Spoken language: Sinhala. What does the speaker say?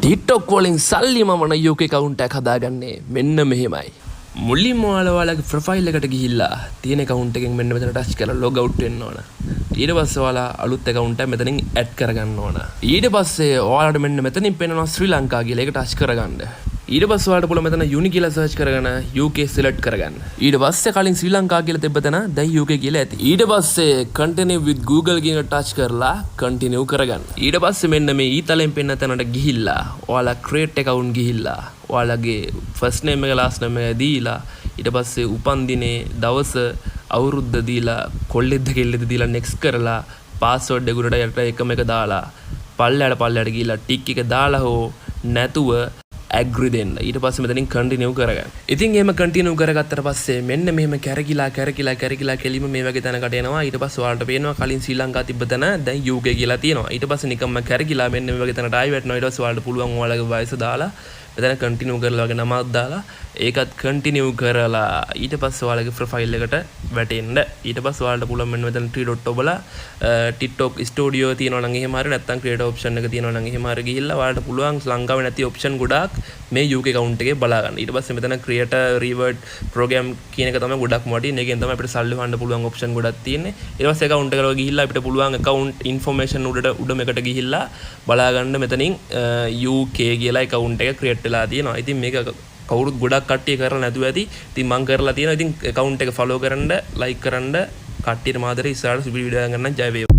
TikTok වලින් සල්ලි මමන UK account එකක් හදාගන්නේ මෙන්න මෙහෙමයි. මුලින්ම ඔයාලගේ ප්‍රොෆයිල් එකට ගිහිල්ලා තියෙන account එකෙන් මෙන්න මෙතන ටච් කරලා log out වෙන්න ඕන. ඊට පස්සේ ඔයාලා අලුත් account එක මෙතනින් add කරගන්න ඕන. ඊට පස්සේ ඔයාලට මෙන්න මෙතනින් පෙන්නනවා ශ්‍රී ලංකා කියලා. ඒක ටච් කරගන්න. ඊට පස්සේ ඔයාලට පුළුවන් මෙතන uni කියලා search කරගෙන UK select කරගන්න. ඊට පස්සේ කලින් ශ්‍රී ලංකා කියලා තිබ්බ තැන දැන් UK කියලා ඇති. ඊට පස්සේ continue with Google කියන touch කරලා continue කරගන්න. ඊට පස්සේ මෙන්න මේ ඊතලෙන් පෙන්න තැනට ගිහිල්ලා ඔයාලා create account ගිහිල්ලා ඔයාලගේ first name එක last name එක දීලා ඊට පස්සේ උපන් දිනේ දවස අවුරුද්ද දීලා කොල්ලෙද්ද කෙල්ලෙද්ද දීලා next කරලා password එක උඩට යට එකම එක දාලා පල්ලයට ගිහිල්ලා tick එක දාලා හෝ නැතුව agree දෙන්න. ඊට පස්සේ මෙතනින් continue කරගන්න. ඉතින් එහෙම continue කරගත්තට පස්සේ මෙන්න මෙහෙම කැරකිලා කෙලිම මේ වගේ තැනකට එනවා. ඊට පස්සේ ඔයාලට පේනවා කලින් ශ්‍රී ලංකා තිබ්බ තැන දැන් UK කියලා තියෙනවා. ඊට පස්සේ නිකම්ම කැරකිලා මෙන්න මේ වගේ තැනට ආයි වැටෙනවා. ඊට පස්සේ ඔයාලට පුළුවන් ඔයාලගේ වයස දාලා මෙතන continue කරලා වගේ නමක් දාලා ඒකත් continue කරලා ඊට පස්සේ ඔයාලගේ profile එකට වැටෙන්න. ඊට පස්සේ ඔයාලට පුළුවන් මෙන්න මෙතන 3 dot ඔබලා TikTok studio තියෙනවා නම් එහෙම හරි නැත්නම් create option එක තියෙනවා නම් එහෙම හරි ගිහිල්ලා ඔයාලට පුළුවන් ලංකාවේ නැති option ගොඩාක් මේ UK account එකේ බලා ගන්න. ඊට පස්සේ මෙතන create reward program කියන එක තමයි ගොඩක්ම වටින්නේ. ඒකෙන් තමයි අපිට සල්ලි හොයන්න පුළුවන් option ගොඩක් තියෙන්නේ. ඊට පස්සේ account එකට ගිහිල්ලා අපිට පුළුවන් account information උඩම එකට ගිහිල්ලා බලා ගන්න මෙතනින් UK කියලා account එක create වෙලා තියෙනවා. ඉතින් මේක කවුරුත් ගොඩක් කට්ටිය කරලා නැතුව ඇති. ඉතින් මම කරලා තියෙනවා. ඉතින් account එක follow කරන්න, like කරන්න කට්ටියට මාදරේ ඉස්සරහට සුපිරි වීඩියෝ එකක් ගන්න ජය වේවා.